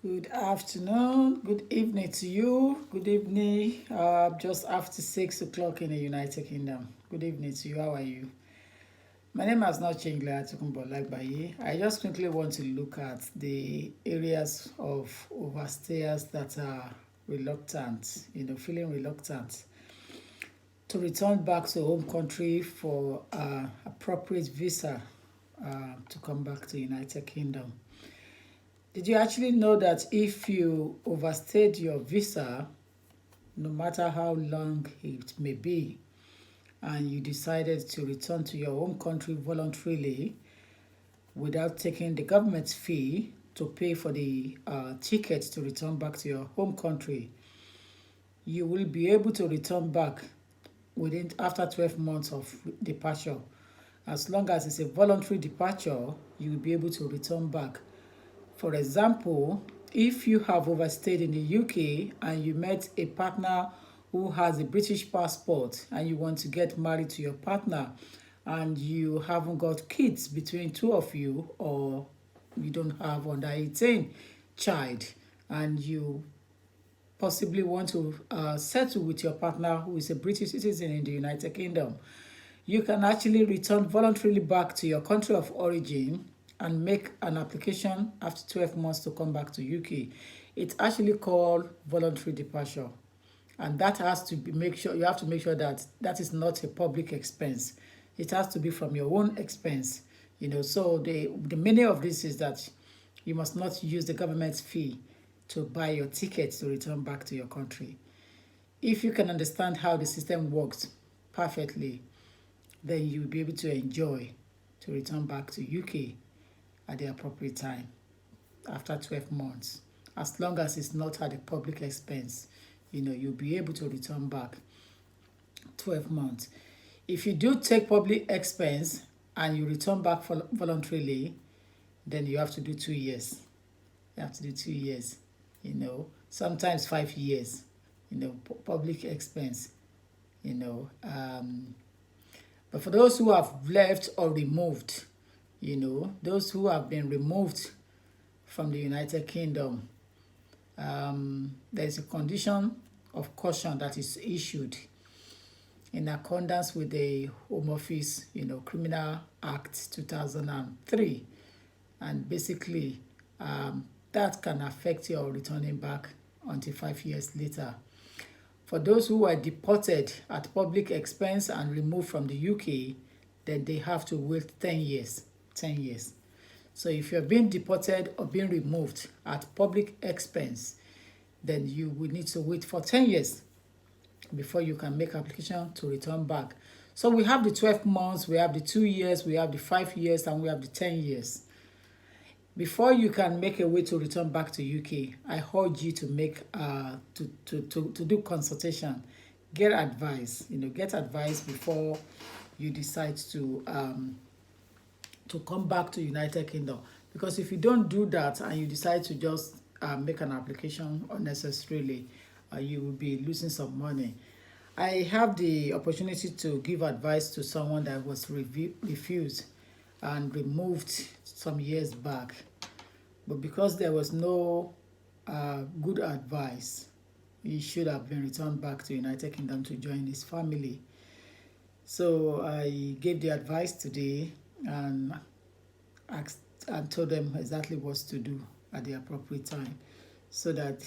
Good afternoon, good evening to you. Good evening, just after 6 o'clock in the United Kingdom. Good evening to you. How are you? My name has not changed, Tokunbo Lagbaye. I just quickly want to look at the areas of overstayers that are reluctant, feeling reluctant to return back to home country for appropriate visa to come back to United Kingdom. Did you actually know that if you overstayed your visa, no matter how long it may be, and you decided to return to your home country voluntarily without taking the government's fee to pay for the ticket to return back to your home country, you will be able to return back after 12 months of departure. As long as it's a voluntary departure, you will be able to return back. For example, if you have overstayed in the UK and you met a partner who has a British passport and you want to get married to your partner and you haven't got kids between two of you, or you don't have under 18 child, and you possibly want to settle with your partner who is a British citizen in the United Kingdom, you can actually return voluntarily back to your country of origin and make an application after 12 months to come back to UK. It's actually called voluntary departure. And that has to be you have to make sure that that is not a public expense. It has to be from your own expense. So the meaning of this is that you must not use the government's fee to buy your ticket to return back to your country. If you can understand how the system works perfectly, then you'll be able to enjoy to return back to UK at the appropriate time after 12 months. As long as it's not at a public expense, you'll be able to return back 12 months. If you do take public expense and you return back voluntarily, then you have to do 2 years. You have to do 2 years, sometimes 5 years, public expense, But for those who have left or removed, those who have been removed from the United Kingdom, there's a condition of caution that is issued in accordance with the Home Office, Criminal Act 2003. And basically, that can affect your returning back until 5 years later. For those who are deported at public expense and removed from the UK, then they have to wait 10 years. 10 years. So if you're being deported or being removed at public expense, then you will need to wait for 10 years before you can make application to return back. So we have the 12 months, we have the 2 years, we have the 5 years, and we have the 10 years. Before you can make a way to return back to UK, I urge you to make to do consultation, get advice. Get advice before you decide to come back to United Kingdom. Because if you don't do that and you decide to just make an application unnecessarily, you will be losing some money. I have the opportunity to give advice to someone that was refused and removed some years back. But because there was no good advice, he should have been returned back to United Kingdom to join his family. So I gave the advice today and asked and told them exactly what to do at the appropriate time so that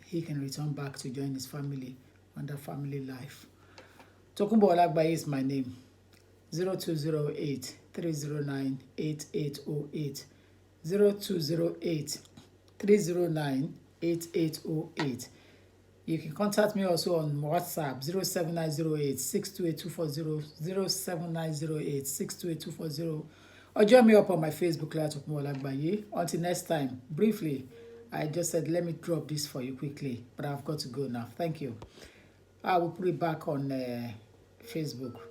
he can return back to join his family under family life. Tokunbo Olagbaye is my name. 0208 309 8808. 0208 309 8808. You can contact me also on WhatsApp 07908 628240, 07908 628240, or join me up on my Facebook live Tokunbo Olagbaye. Until next time, briefly, I just said let me drop this for you quickly, but I've got to go now. Thank you. I will put it back on Facebook.